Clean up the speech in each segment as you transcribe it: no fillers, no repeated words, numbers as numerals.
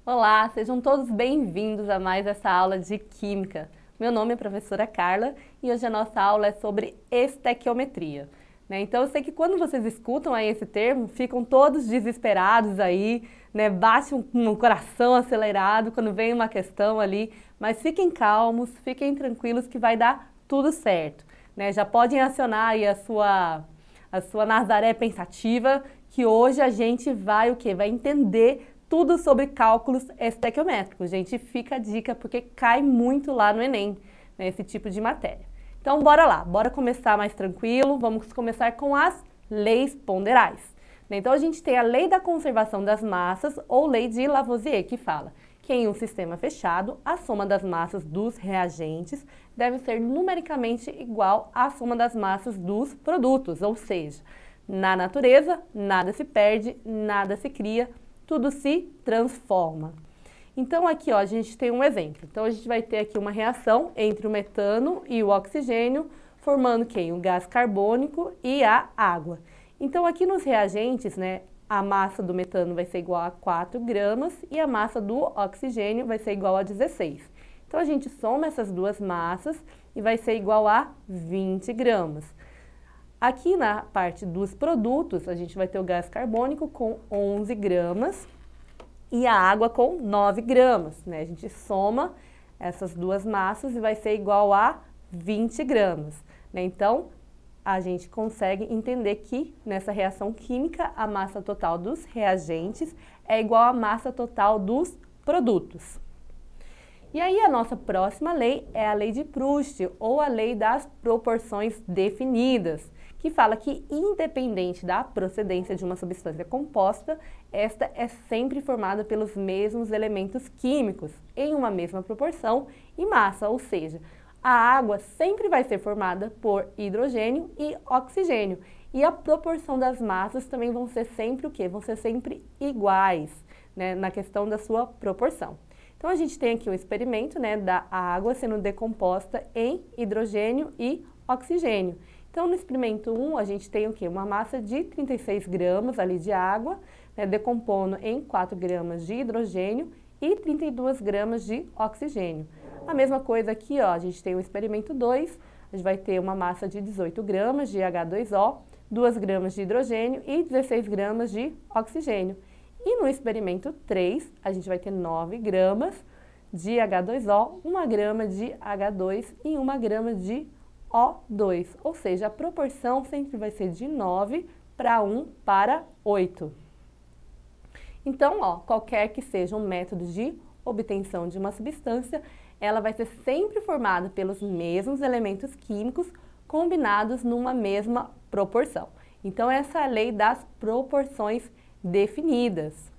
Olá, sejam todos bem-vindos a mais essa aula de Química. Meu nome é a professora Carla e hoje a nossa aula é sobre estequiometria. Então eu sei que quando vocês escutam aí esse termo, ficam todos desesperados aí, bate um coração acelerado quando vem uma questão ali, mas fiquem calmos, fiquem tranquilos que vai dar tudo certo. Já podem acionar aí a sua Nazaré pensativa, que hoje a gente vai o quê? Vai entender tudo sobre cálculos estequiométricos. Gente, fica a dica porque cai muito lá no Enem, esse tipo de matéria. Então, bora lá, bora começar mais tranquilo. Vamos começar com as leis ponderais. Então, a gente tem a lei da conservação das massas ou lei de Lavoisier, que fala que em um sistema fechado, a soma das massas dos reagentes deve ser numericamente igual à soma das massas dos produtos, ou seja, na natureza, nada se perde, nada se cria, tudo se transforma. Então aqui ó, a gente tem um exemplo. Então a gente vai ter aqui uma reação entre o metano e o oxigênio, formando quem? O gás carbônico e a água. Então aqui nos reagentes, a massa do metano vai ser igual a 4 gramas e a massa do oxigênio vai ser igual a 16. Então a gente soma essas duas massas e vai ser igual a 20 gramas. Aqui na parte dos produtos, a gente vai ter o gás carbônico com 11 gramas e a água com 9 gramas. A gente soma essas duas massas e vai ser igual a 20 gramas. Então, a gente consegue entender que nessa reação química, a massa total dos reagentes é igual à massa total dos produtos. E aí a nossa próxima lei é a lei de Proust, ou a lei das proporções definidas, que fala que, independente da procedência de uma substância composta, esta é sempre formada pelos mesmos elementos químicos, em uma mesma proporção e massa, ou seja, a água sempre vai ser formada por hidrogênio e oxigênio, e a proporção das massas também vão ser sempre o quê? Vão ser sempre iguais, na questão da sua proporção. Então, a gente tem aqui o experimento, da água sendo decomposta em hidrogênio e oxigênio. Então, no experimento 1, a gente tem o quê? Uma massa de 36 gramas ali de água, decompondo em 4 gramas de hidrogênio e 32 gramas de oxigênio. A mesma coisa aqui, ó, a gente tem o experimento 2, a gente vai ter uma massa de 18 gramas de H2O, 2 gramas de hidrogênio e 16 gramas de oxigênio. E no experimento 3, a gente vai ter 9 gramas de H2O, 1 grama de H2 e 1 grama de O2, ou seja, a proporção sempre vai ser de 9 para 1 para 8. Então, ó, qualquer que seja um método de obtenção de uma substância, ela vai ser sempre formada pelos mesmos elementos químicos combinados numa mesma proporção. Então, essa é a lei das proporções definidas.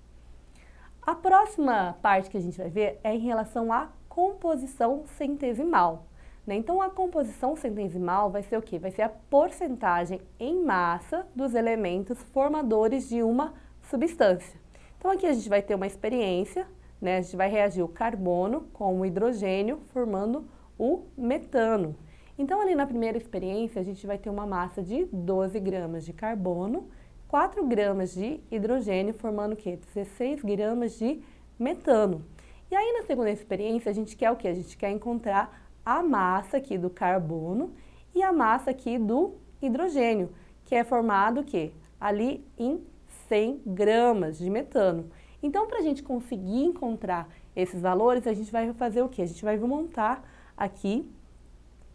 A próxima parte que a gente vai ver é em relação à composição centesimal. Então, a composição centesimal vai ser o quê? Vai ser a porcentagem em massa dos elementos formadores de uma substância. Então, aqui a gente vai ter uma experiência, a gente vai reagir o carbono com o hidrogênio, formando o metano. Então, ali na primeira experiência, a gente vai ter uma massa de 12 gramas de carbono, 4 gramas de hidrogênio, formando o quê? 16 gramas de metano. E aí, na segunda experiência, a gente quer o quê? A gente quer encontrar a massa aqui do carbono e a massa aqui do hidrogênio, que é formado o quê? Ali em 100 gramas de metano. Então, para a gente conseguir encontrar esses valores, a gente vai fazer o quê? A gente vai montar aqui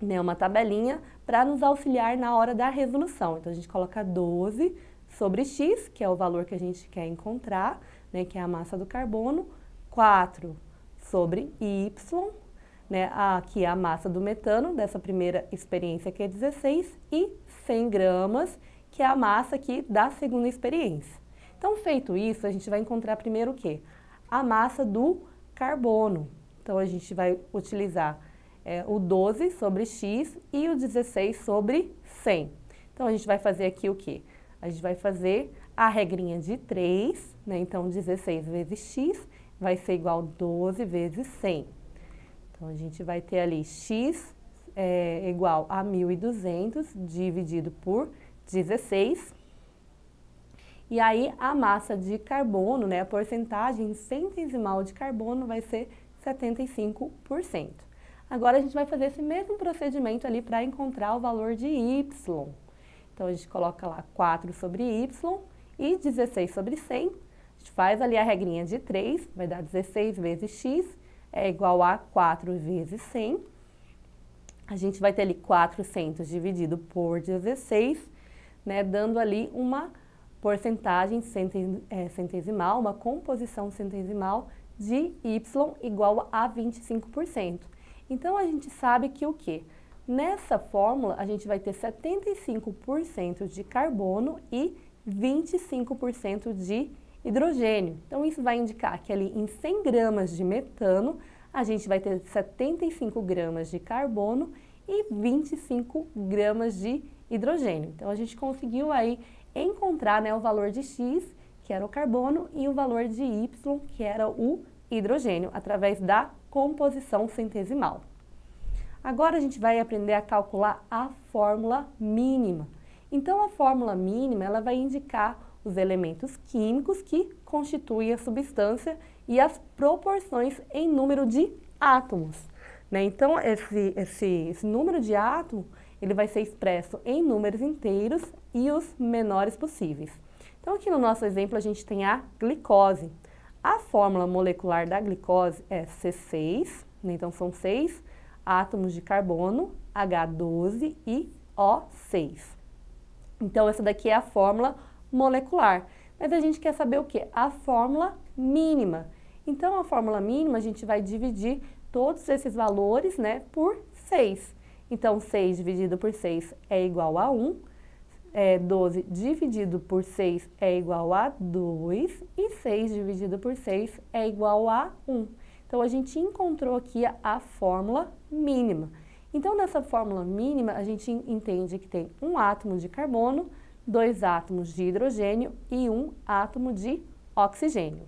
uma tabelinha para nos auxiliar na hora da resolução. Então, a gente coloca 12 sobre x, que é o valor que a gente quer encontrar, que é a massa do carbono, 4 sobre y, aqui é a massa do metano, dessa primeira experiência que é 16, e 100 gramas, que é a massa aqui da segunda experiência. Então, feito isso, a gente vai encontrar primeiro o quê? A massa do carbono. Então, a gente vai utilizar o 12 sobre x e o 16 sobre 100. Então, a gente vai fazer aqui o quê? A gente vai fazer a regrinha de 3, então 16 vezes x vai ser igual a 12 vezes 100. Então, a gente vai ter ali x igual a 1.200 dividido por 16. E aí a massa de carbono, né, a porcentagem centesimal de carbono vai ser 75%. Agora a gente vai fazer esse mesmo procedimento ali para encontrar o valor de y. Então a gente coloca lá 4 sobre y e 16 sobre 100. A gente faz ali a regrinha de 3, vai dar 16 vezes x é igual a 4 vezes 100. A gente vai ter ali 400 dividido por 16, né, dando ali uma porcentagem centesimal, uma composição centesimal de y igual a 25%. Então, a gente sabe que o quê? Nessa fórmula, a gente vai ter 75% de carbono e 25% de hidrogênio. Então, isso vai indicar que ali em 100 gramas de metano, a gente vai ter 75 gramas de carbono e 25 gramas de hidrogênio. Então, a gente conseguiu aí encontrar, né, o valor de x, que era o carbono, e o valor de y, que era o hidrogênio, através da composição centesimal. Agora a gente vai aprender a calcular a fórmula mínima. Então, a fórmula mínima, ela vai indicar os elementos químicos que constituem a substância e as proporções em número de átomos, né? Então, esse número de átomo, ele vai ser expresso em números inteiros e os menores possíveis. Então, aqui no nosso exemplo, a gente tem a glicose. A fórmula molecular da glicose é C6, né? Então são 6 átomos de carbono, H12 e O6. Então, essa daqui é a fórmula molecular. Mas a gente quer saber o quê? A fórmula mínima. Então, a fórmula mínima, a gente vai dividir todos esses valores, né, por 6. Então, 6 dividido por 6 é igual a 1. 12 dividido por 6 é igual a 2. E 6 dividido por 6 é igual a 1. Então, a gente encontrou aqui a fórmula mínima. Então, nessa fórmula mínima, a gente entende que tem um átomo de carbono, 2 átomos de hidrogênio e 1 átomo de oxigênio.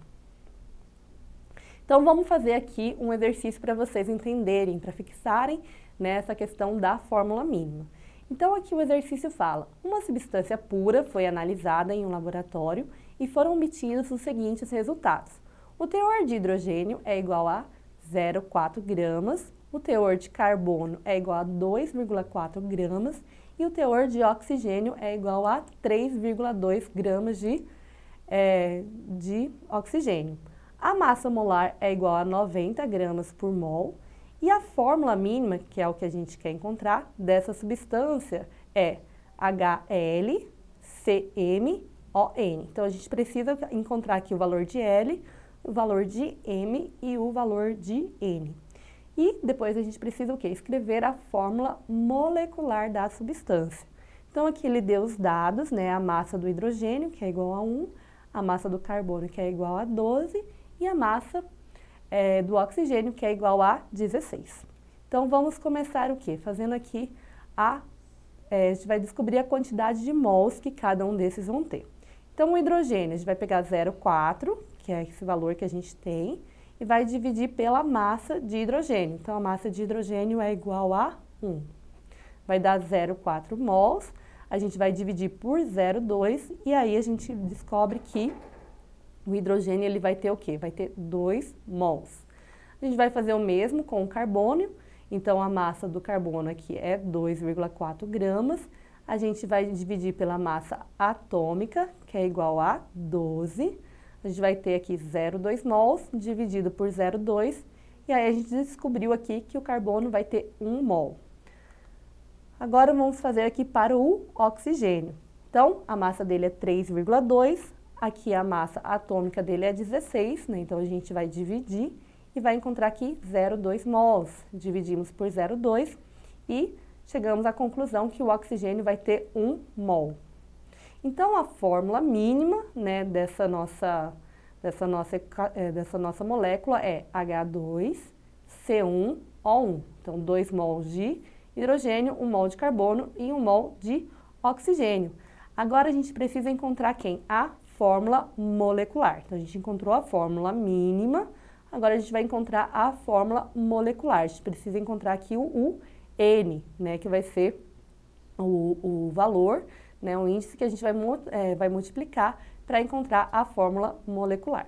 Então, vamos fazer aqui um exercício para vocês entenderem, para fixarem nessa questão da fórmula mínima. Então, aqui o exercício fala: uma substância pura foi analisada em um laboratório e foram obtidos os seguintes resultados. O teor de hidrogênio é igual a 0,4 gramas, o teor de carbono é igual a 2,4 gramas e o teor de oxigênio é igual a 3,2 gramas de oxigênio. A massa molar é igual a 90 gramas por mol e a fórmula mínima, que é o que a gente quer encontrar, dessa substância é HLCmON. Então, a gente precisa encontrar aqui o valor de L, o valor de M e o valor de N. E depois a gente precisa o quê? Escrever a fórmula molecular da substância. Então, aqui ele deu os dados, né? A massa do hidrogênio, que é igual a 1, a massa do carbono, que é igual a 12, e a massa do oxigênio, que é igual a 16. Então, vamos começar o quê? Fazendo aqui a gente vai descobrir a quantidade de mols que cada um desses vão ter. Então, o hidrogênio, a gente vai pegar 0,4, que é esse valor que a gente tem, e vai dividir pela massa de hidrogênio. Então, a massa de hidrogênio é igual a 1. Vai dar 0,4 mols, a gente vai dividir por 0,2 e aí a gente descobre que o hidrogênio ele vai ter o quê? Vai ter 2 mols. A gente vai fazer o mesmo com o carbono, então a massa do carbono aqui é 2,4 gramas. A gente vai dividir pela massa atômica, que é igual a 12. A gente vai ter aqui 0,2 mols dividido por 0,2. E aí a gente descobriu aqui que o carbono vai ter 1 mol. Agora vamos fazer aqui para o oxigênio. Então, a massa dele é 3,2. Aqui a massa atômica dele é 16, né? Então a gente vai dividir e vai encontrar aqui 0,2 mols. Dividimos por 0,2 e chegamos à conclusão que o oxigênio vai ter 1 mol. Então, a fórmula mínima, né, dessa nossa molécula é H2C1O1. Então, 2 mols de hidrogênio, 1 mol de carbono e 1 mol de oxigênio. Agora, a gente precisa encontrar quem? A fórmula molecular. Então, a gente encontrou a fórmula mínima, agora a gente vai encontrar a fórmula molecular. A gente precisa encontrar aqui o N, né, que vai ser o valor, né, o índice que a gente vai multiplicar para encontrar a fórmula molecular.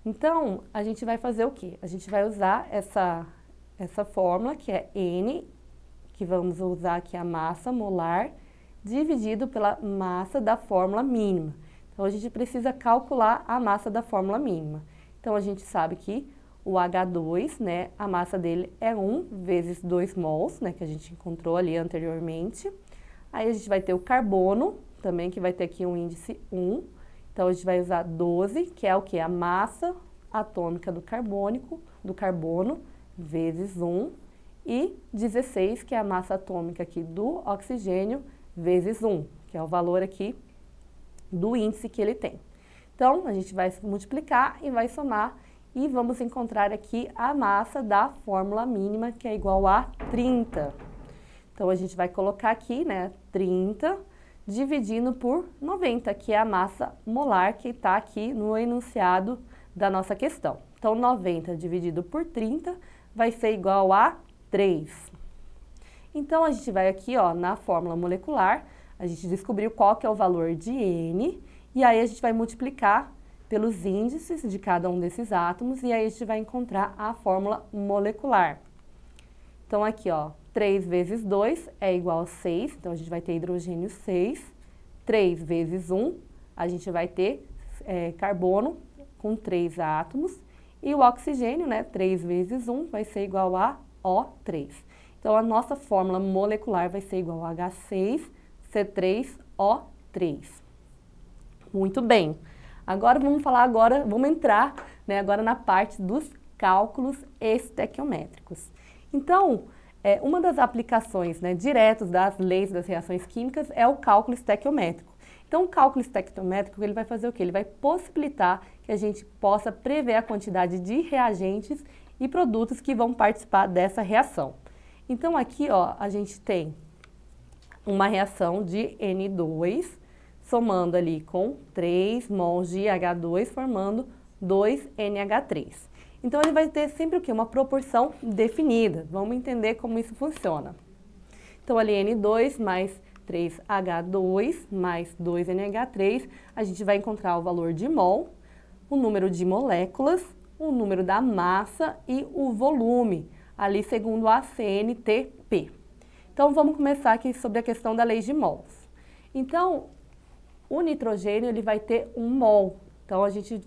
Então, a gente vai fazer o quê? A gente vai usar essa fórmula, que é N, que vamos usar aqui a massa molar, dividido pela massa da fórmula mínima. Então, a gente precisa calcular a massa da fórmula mínima. Então, a gente sabe que o H2, né, a massa dele é 1 vezes 2 mols, né, que a gente encontrou ali anteriormente. Aí, a gente vai ter o carbono, também, que vai ter aqui um índice 1. Então, a gente vai usar 12, que é o quê? A massa atômica do carbono, vezes 1. E 16, que é a massa atômica aqui do oxigênio, vezes 1, que é o valor aqui do índice que ele tem. Então, a gente vai multiplicar e vai somar e vamos encontrar aqui a massa da fórmula mínima, que é igual a 30. Então, a gente vai colocar aqui, né, 30 dividindo por 90, que é a massa molar que está aqui no enunciado da nossa questão. Então, 90 dividido por 30 vai ser igual a 3. Então, a gente vai aqui, ó, na fórmula molecular, a gente descobriu qual que é o valor de N, e aí a gente vai multiplicar pelos índices de cada um desses átomos, e aí a gente vai encontrar a fórmula molecular. Então, aqui, ó, 3 vezes 2 é igual a 6, então a gente vai ter hidrogênio 6. 3 vezes 1, a gente vai ter carbono com 3 átomos, e o oxigênio, né, 3 vezes 1 vai ser igual a O3. Então, a nossa fórmula molecular vai ser igual a H6C3O3. Muito bem. Agora, vamos entrar, né, agora na parte dos cálculos estequiométricos. Então, uma das aplicações, né, diretas das leis das reações químicas é o cálculo estequiométrico. Então, o cálculo estequiométrico, ele vai fazer o quê? Ele vai possibilitar que a gente possa prever a quantidade de reagentes e produtos que vão participar dessa reação. Então, aqui, ó, a gente tem uma reação de N2, somando ali com 3 mols de H2, formando 2NH3. Então, ele vai ter sempre o quê? Uma proporção definida. Vamos entender como isso funciona. Então, ali N2 mais 3H2 mais 2NH3, a gente vai encontrar o valor de mol, o número de moléculas, o número da massa e o volume, ali segundo a CNTP. Então, vamos começar aqui sobre a questão da lei de mols. Então, o nitrogênio, ele vai ter 1 mol. Então, a gente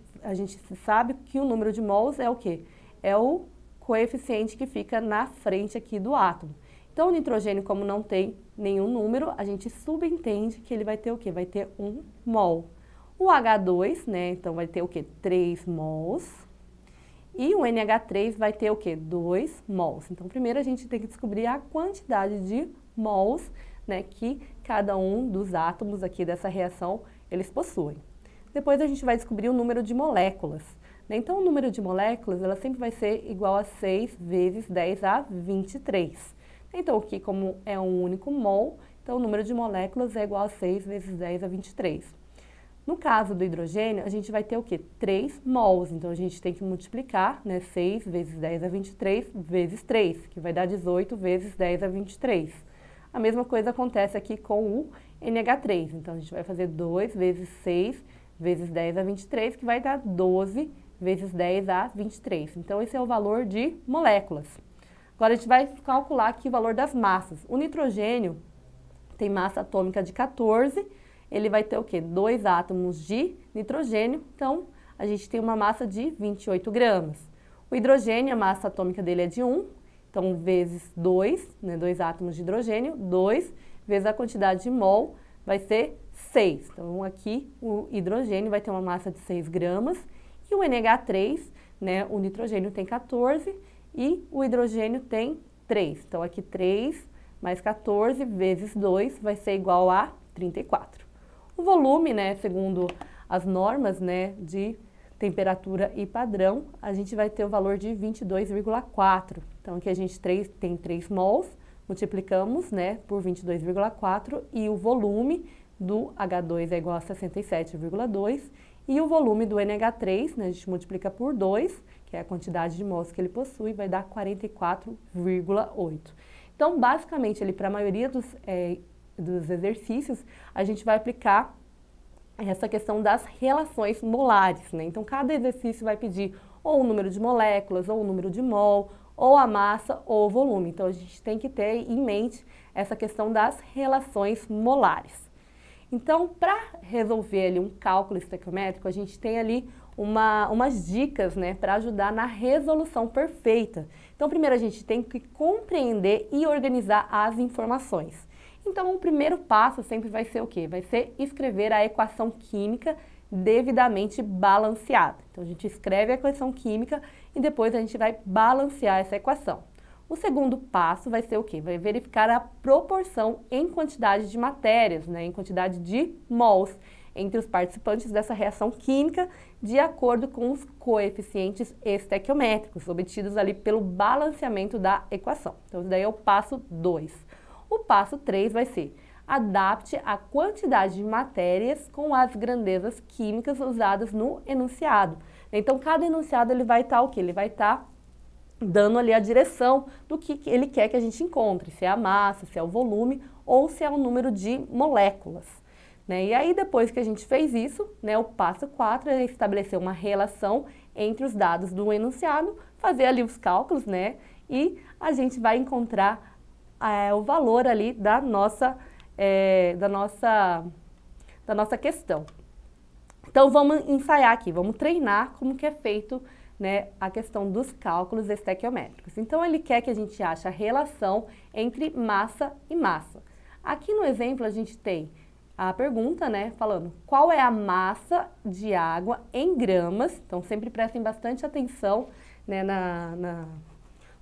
sabe que o número de mols é o quê? É o coeficiente que fica na frente aqui do átomo. Então, o nitrogênio, como não tem nenhum número, a gente subentende que ele vai ter o quê? Vai ter 1 mol. O H2, né, então vai ter o quê? 3 mols. E o NH3 vai ter o quê? 2 mols. Então, primeiro a gente tem que descobrir a quantidade de mols, né, que cada um dos átomos aqui dessa reação, eles possuem. Depois a gente vai descobrir o número de moléculas, né? Então, o número de moléculas, ela sempre vai ser igual a 6 vezes 10 a 23. Então, aqui, como é um único mol, então o número de moléculas é igual a 6 vezes 10 a 23. No caso do hidrogênio, a gente vai ter o quê? 3 mols. Então, a gente tem que multiplicar, né? 6 vezes 10 a 23 vezes 3, que vai dar 18 vezes 10 a 23. A mesma coisa acontece aqui com o NH3. Então, a gente vai fazer 2 vezes 6 vezes 10 a 23, que vai dar 12 vezes 10 a 23. Então, esse é o valor de moléculas. Agora, a gente vai calcular aqui o valor das massas. O nitrogênio tem massa atômica de 14, ele vai ter o quê? 2 átomos de nitrogênio, então a gente tem uma massa de 28 gramas. O hidrogênio, a massa atômica dele é de 1, então vezes 2, né, 2 átomos de hidrogênio, 2 vezes a quantidade de mol vai ser 6. Então aqui o hidrogênio vai ter uma massa de 6 gramas e o NH3, né, o nitrogênio tem 14 e o hidrogênio tem 3. Então aqui 3 mais 14 vezes 2 vai ser igual a 34. O volume, né, segundo as normas, né, de temperatura e padrão, a gente vai ter o valor de 22,4. Então, aqui a gente tem 3 mols, multiplicamos, né, por 22,4 e o volume do H2 é igual a 67,2 e o volume do NH3, né, a gente multiplica por 2, que é a quantidade de mols que ele possui, vai dar 44,8. Então, basicamente, para a maioria dos exercícios, a gente vai aplicar essa questão das relações molares, né? Então, cada exercício vai pedir ou o número de moléculas, ou o número de mol, ou a massa, ou o volume. Então, a gente tem que ter em mente essa questão das relações molares. Então, para resolver ali um cálculo estequiométrico, a gente tem ali umas dicas, né, para ajudar na resolução perfeita. Então, primeiro a gente tem que compreender e organizar as informações. Então, o primeiro passo sempre vai ser o quê? Vai ser escrever a equação química devidamente balanceada. Então, a gente escreve a equação química e depois a gente vai balancear essa equação. O segundo passo vai ser o quê? Vai verificar a proporção em quantidade de matérias, né, em quantidade de mols, entre os participantes dessa reação química, de acordo com os coeficientes estequiométricos, obtidos ali pelo balanceamento da equação. Então, isso daí é o passo 2. O passo 3 vai ser: adapte a quantidade de matérias com as grandezas químicas usadas no enunciado. Então, cada enunciado ele vai estar o quê? Ele vai estar dando ali a direção do que ele quer que a gente encontre, se é a massa, se é o volume ou se é o número de moléculas, né? E aí, depois que a gente fez isso, né, o passo 4 é estabelecer uma relação entre os dados do enunciado, fazer ali os cálculos, né, e a gente vai encontrar o valor ali da nossa questão. Então, vamos ensaiar aqui, vamos treinar como que é feito, né, a questão dos cálculos estequiométricos. Então, ele quer que a gente ache a relação entre massa e massa. Aqui no exemplo, a gente tem a pergunta, né, falando qual é a massa de água em gramas. Então, sempre prestem bastante atenção, né,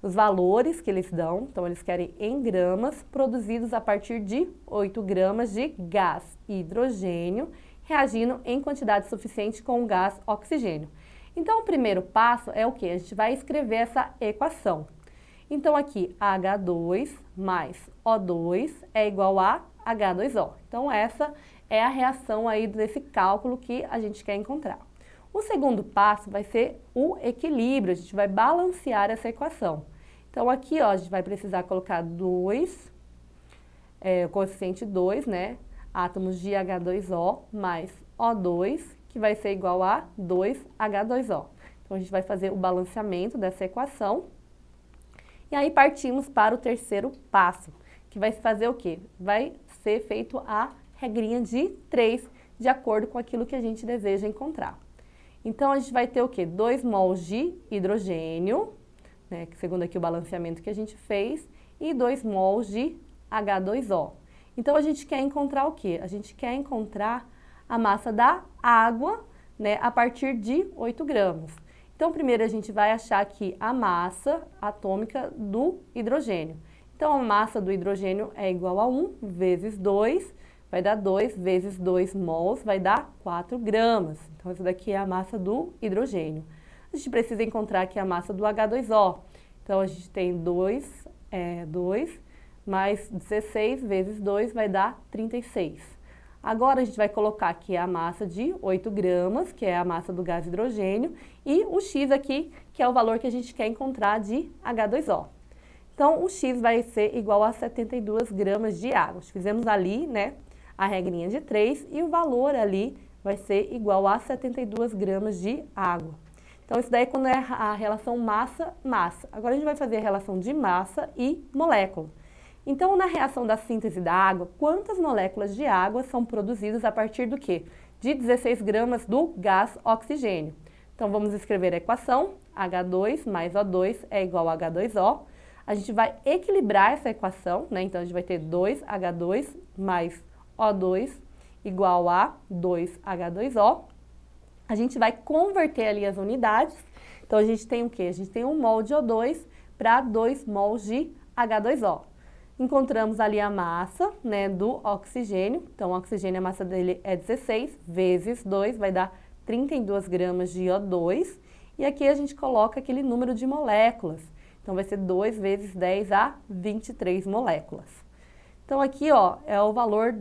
nos valores que eles dão. Então, eles querem em gramas, produzidos a partir de 8 gramas de gás hidrogênio, reagindo em quantidade suficiente com o gás oxigênio. Então, o primeiro passo é o quê? A gente vai escrever essa equação. Então, aqui, H2 mais O2 é igual a H2O. Então, essa é a reação aí desse cálculo que a gente quer encontrar. O segundo passo vai ser o equilíbrio, a gente vai balancear essa equação. Então, aqui, ó, a gente vai precisar colocar o coeficiente 2, né, átomos de H2O mais O2, que vai ser igual a 2H2O. Então, a gente vai fazer o balanceamento dessa equação. E aí, partimos para o terceiro passo, que vai fazer o quê? Vai ser feito a regrinha de 3, de acordo com aquilo que a gente deseja encontrar. Então, a gente vai ter o quê? 2 mols de hidrogênio, né, segundo aqui o balanceamento que a gente fez, e 2 mols de H2O. Então, a gente quer encontrar o quê? A gente quer encontrar a massa da água, né, a partir de 8 gramas. Então, primeiro a gente vai achar aqui a massa atômica do hidrogênio. Então, a massa do hidrogênio é igual a 1 vezes 2, vai dar 2 vezes 2 mols, vai dar 4 gramas. Então, essa daqui é a massa do hidrogênio. A gente precisa encontrar aqui a massa do H2O. Então, a gente tem 2 mais 16 vezes 2 vai dar 36. Agora, a gente vai colocar aqui a massa de 8 gramas, que é a massa do gás hidrogênio, e o X aqui, que é o valor que a gente quer encontrar de H2O. Então, o X vai ser igual a 72 gramas de água. Fizemos ali, né, a regrinha de 3, e o valor ali vai ser igual a 72 gramas de água. Então, isso daí é quando é a relação massa-massa. Agora, a gente vai fazer a relação de massa e molécula. Então, na reação da síntese da água, quantas moléculas de água são produzidas a partir do quê? De 16 gramas do gás oxigênio. Então, vamos escrever a equação, H2 mais O2 é igual a H2O. A gente vai equilibrar essa equação, né? Então, a gente vai ter 2H2 mais O2 igual a 2H2O. A gente vai converter ali as unidades. Então, a gente tem o quê? A gente tem 1 mol de O2 para 2 mols de H2O. Encontramos ali a massa, né, do oxigênio. Então, o oxigênio, a massa dele é 16 vezes 2, vai dar 32 gramas de O2. E aqui a gente coloca aquele número de moléculas. Então, vai ser 2 vezes 10 a 23 moléculas. Então, aqui, ó, é o valor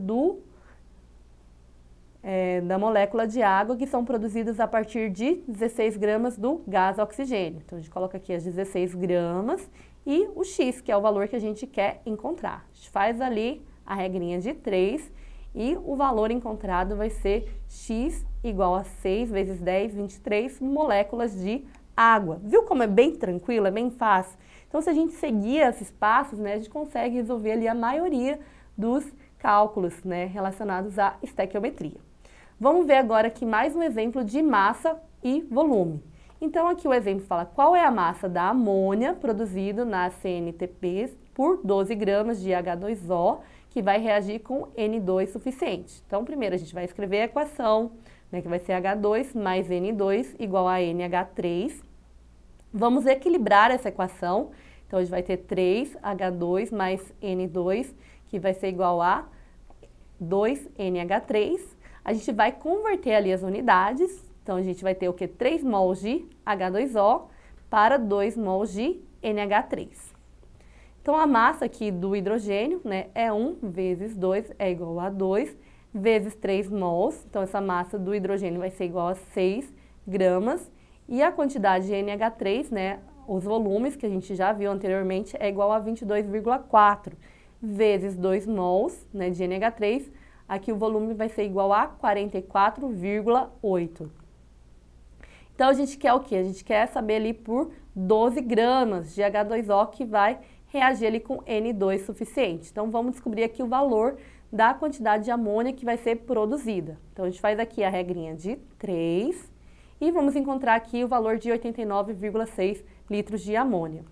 da molécula de água que são produzidas a partir de 16 gramas do gás oxigênio. Então, a gente coloca aqui as 16 gramas e o X, que é o valor que a gente quer encontrar. A gente faz ali a regrinha de 3 e o valor encontrado vai ser X igual a 6 vezes 10, 23 moléculas de água. Viu como é bem tranquilo, é bem fácil? Então, se a gente seguir esses passos, né, a gente consegue resolver ali a maioria dos cálculos, né, relacionados à estequiometria. Vamos ver agora aqui mais um exemplo de massa e volume. Então, aqui o exemplo fala qual é a massa da amônia produzido na CNTP por 12 gramas de H2O, que vai reagir com N2 suficiente. Então, primeiro a gente vai escrever a equação, né, que vai ser H2 mais N2 igual a NH3. Vamos equilibrar essa equação. Então, a gente vai ter 3H2 mais N2, que vai ser igual a 2NH3. A gente vai converter ali as unidades. Então, a gente vai ter o quê? 3 mols de H2O para 2 mols de NH3. Então, a massa aqui do hidrogênio, né, é 1 vezes 2 é igual a 2 vezes 3 mols. Então, essa massa do hidrogênio vai ser igual a 6 gramas. E a quantidade de NH3, né, os volumes que a gente já viu anteriormente, é igual a 22,4 vezes 2 mols, né, de NH3. Aqui o volume vai ser igual a 44,8. Então, a gente quer o quê? A gente quer saber ali por 12 gramas de H2O que vai reagir ali com N2 suficiente. Então, vamos descobrir aqui o valor da quantidade de amônia que vai ser produzida. Então, a gente faz aqui a regrinha de 3 e vamos encontrar aqui o valor de 89,6 litros de amônia.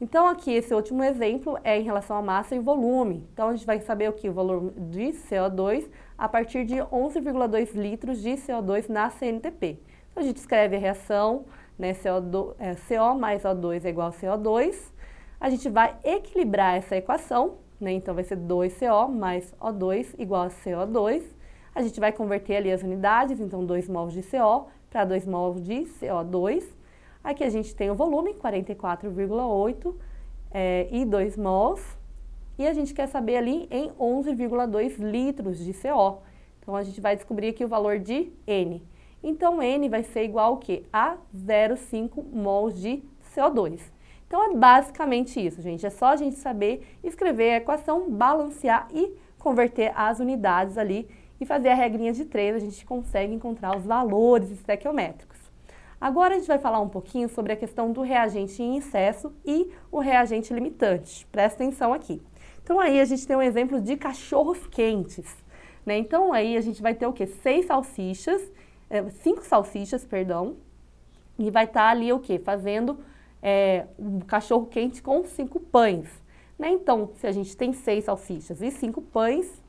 Então, aqui esse último exemplo é em relação à massa e volume. Então, a gente vai saber o que? O valor de CO2 a partir de 11,2 litros de CO2 na CNTP. Então, a gente escreve a reação, né, CO mais O2 é igual a CO2. A gente vai equilibrar essa equação, né, então vai ser 2CO mais O2 igual a CO2. A gente vai converter ali as unidades, então 2 mols de CO para 2 mols de CO2. Aqui a gente tem o volume, 44,8 e 2 mols. E a gente quer saber ali em 11,2 litros de CO. Então, a gente vai descobrir aqui o valor de N. Então, N vai ser igual ao quê? A 0,5 mols de CO2. Então, é basicamente isso, gente. É só a gente saber escrever a equação, balancear e converter as unidades ali e fazer a regrinha de 3, a gente consegue encontrar os valores estequiométricos. Agora a gente vai falar um pouquinho sobre a questão do reagente em excesso e o reagente limitante. Presta atenção aqui. Então, aí a gente tem um exemplo de cachorros quentes, né? Então, aí a gente vai ter o quê? 5 salsichas, perdão, e vai estar ali o quê? Fazendo um cachorro quente com 5 pães, né? Então, se a gente tem 6 salsichas e 5 pães,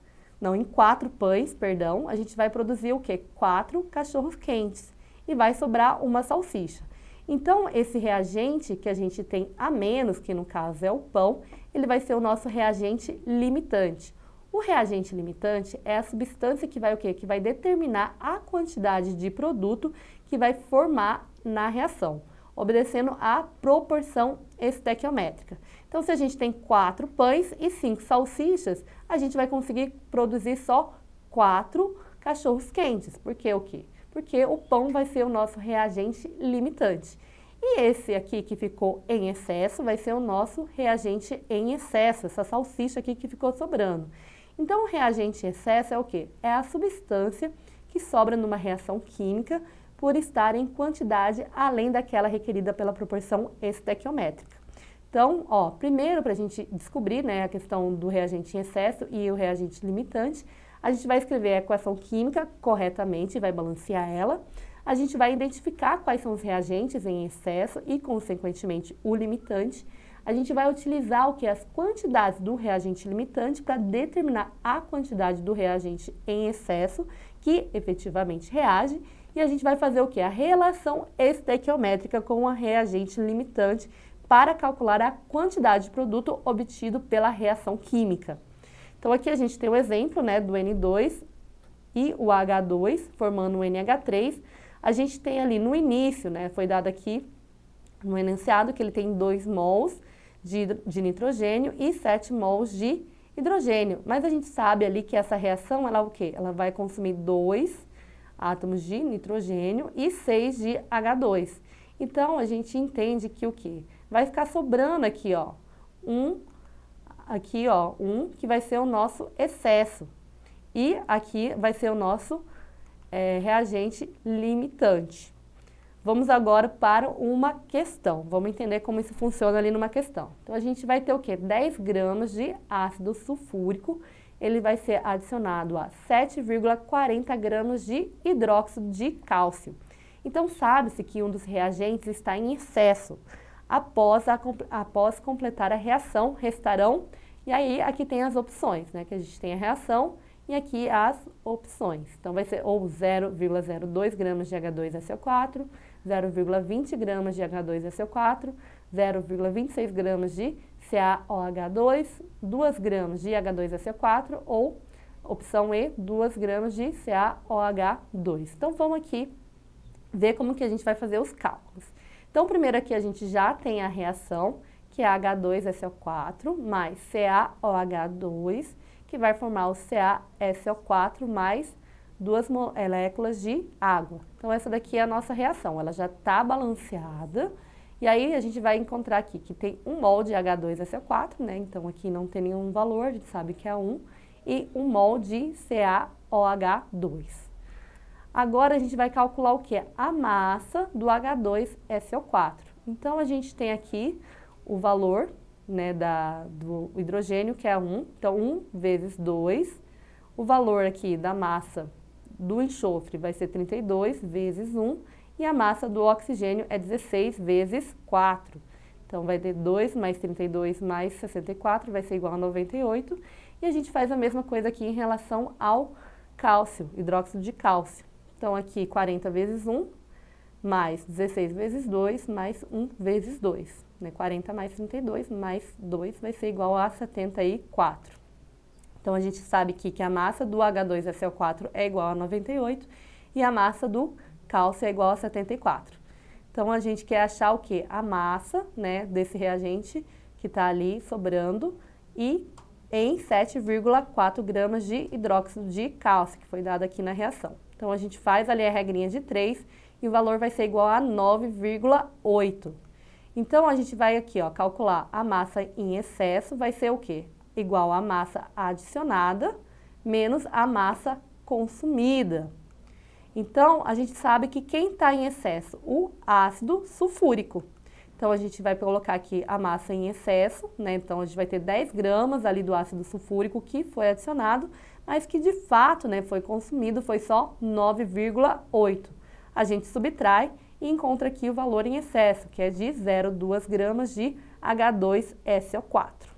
em 4 pães, perdão, a gente vai produzir o quê? 4 cachorros quentes e vai sobrar uma salsicha. Então, esse reagente que a gente tem a menos, que no caso é o pão, ele vai ser o nosso reagente limitante. O reagente limitante é a substância que vai o quê? Que vai determinar a quantidade de produto que vai formar na reação, obedecendo à proporção estequiométrica. Então, se a gente tem 4 pães e 5 salsichas, a gente vai conseguir produzir só 4 cachorros quentes. Por quê? O quê? Porque o pão vai ser o nosso reagente limitante. E esse aqui que ficou em excesso vai ser o nosso reagente em excesso, essa salsicha aqui que ficou sobrando. Então, o reagente em excesso é o quê? É a substância que sobra numa reação química por estar em quantidade além daquela requerida pela proporção estequiométrica. Então, primeiro para a gente descobrir, né, a questão do reagente em excesso e o reagente limitante, a gente vai escrever a equação química corretamente, vai balancear ela. A gente vai identificar quais são os reagentes em excesso e, consequentemente, o limitante. A gente vai utilizar o que? As quantidades do reagente limitante para determinar a quantidade do reagente em excesso que efetivamente reage. E a gente vai fazer o que? A relação estequiométrica com a reagente limitante para calcular a quantidade de produto obtido pela reação química. Então, aqui a gente tem o exemplo, né, do N2 e o H2 formando o NH3. A gente tem ali no início, né, foi dado aqui no enunciado que ele tem 2 mols de nitrogênio e 7 mols de hidrogênio. Mas a gente sabe ali que essa reação, ela é o quê? Ela vai consumir 2 átomos de nitrogênio e 6 de H2. Então, a gente entende que o quê? Vai ficar sobrando aqui, um que vai ser o nosso excesso. E aqui vai ser o nosso reagente limitante. Vamos agora para uma questão. Vamos entender como isso funciona ali numa questão. Então, a gente vai ter o quê? 10 gramas de ácido sulfúrico. Ele vai ser adicionado a 7,40 gramas de hidróxido de cálcio. Então, sabe-se que um dos reagentes está em excesso. Após completar a reação, restarão, e aí aqui tem as opções, né? Que a gente tem a reação e aqui as opções. Então, vai ser ou 0,02 gramas de H2SO4, 0,20 gramas de H2SO4, 0,26 gramas de CaOH2, 2 gramas de H2SO4 ou, opção E, 2 gramas de CaOH2. Então, vamos aqui ver como que a gente vai fazer os cálculos. Então, primeiro aqui a gente já tem a reação, que é H2SO4 mais CaOH2, que vai formar o CaSO4 mais 2 moléculas de água. Então, essa daqui é a nossa reação, ela já está balanceada. E aí, a gente vai encontrar aqui que tem 1 mol de H2SO4, né? Então, aqui não tem nenhum valor, a gente sabe que é 1, e 1 mol de CaOH2. Agora, a gente vai calcular o quê? A massa do H2SO4. Então, a gente tem aqui o valor, né, do hidrogênio, que é 1. Então, 1 vezes 2. O valor aqui da massa do enxofre vai ser 32 vezes 1. E a massa do oxigênio é 16 vezes 4. Então, vai ter 2 mais 32 mais 64, vai ser igual a 98. E a gente faz a mesma coisa aqui em relação ao cálcio, hidróxido de cálcio. Então, aqui 40 vezes 1, mais 16 vezes 2, mais 1 vezes 2. Né? 40 mais 32, mais 2 vai ser igual a 74. Então, a gente sabe aqui que a massa do H2SO4 é igual a 98 e a massa do cálcio é igual a 74. Então, a gente quer achar o quê? A massa, né, desse reagente que está ali sobrando e em 7,4 gramas de hidróxido de cálcio, que foi dado aqui na reação. Então, a gente faz ali a regrinha de 3 e o valor vai ser igual a 9,8. Então, a gente vai aqui, ó, calcular a massa em excesso, vai ser o quê? Igual a massa adicionada menos a massa consumida. Então, a gente sabe que quem está em excesso? O ácido sulfúrico. Então, a gente vai colocar aqui a massa em excesso, né? Então, a gente vai ter 10 gramas ali do ácido sulfúrico que foi adicionado, mas que de fato, né, foi consumido, foi só 9,8. A gente subtrai e encontra aqui o valor em excesso, que é de 0,2 gramas de H2SO4.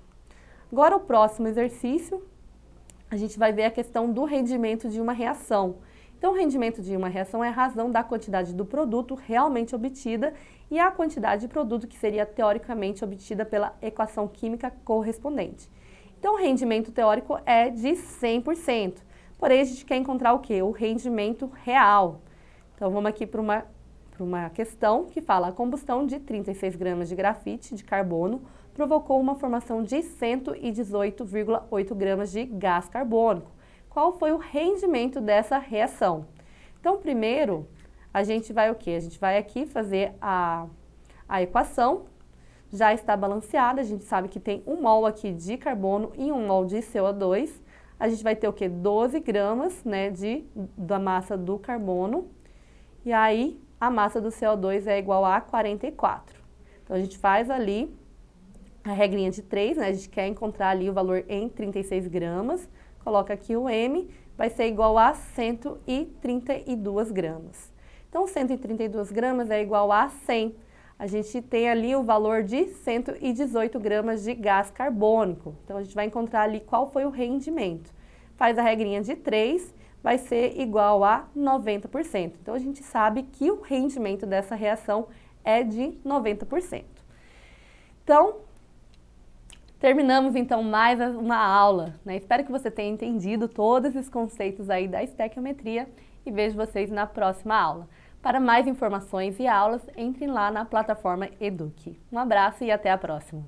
Agora, o próximo exercício, a gente vai ver a questão do rendimento de uma reação. Então, o rendimento de uma reação é a razão da quantidade do produto realmente obtida e a quantidade de produto que seria teoricamente obtida pela equação química correspondente. Então, o rendimento teórico é de 100%, porém a gente quer encontrar o quê? O rendimento real. Então, vamos aqui para uma questão que fala: a combustão de 36 gramas de grafite de carbono provocou uma formação de 118,8 gramas de gás carbônico. Qual foi o rendimento dessa reação? Então, primeiro, a gente vai o quê? A gente vai aqui fazer a equação, já está balanceada, a gente sabe que tem 1 mol aqui de carbono e 1 mol de CO2. A gente vai ter o quê? 12 gramas, né, da massa do carbono, e aí a massa do CO2 é igual a 44. Então, a gente faz ali a regrinha de 3, né, a gente quer encontrar ali o valor em 36 gramas, coloca aqui o M, vai ser igual a 132 gramas. Então, 132 gramas é igual a 100. A gente tem ali o valor de 118 gramas de gás carbônico. Então, a gente vai encontrar ali qual foi o rendimento. Faz a regrinha de 3, vai ser igual a 90%. Então, a gente sabe que o rendimento dessa reação é de 90%. Então, terminamos então mais uma aula, né? Espero que você tenha entendido todos esses conceitos aí da estequiometria e vejo vocês na próxima aula. Para mais informações e aulas, entrem lá na plataforma Eduque. Um abraço e até a próxima!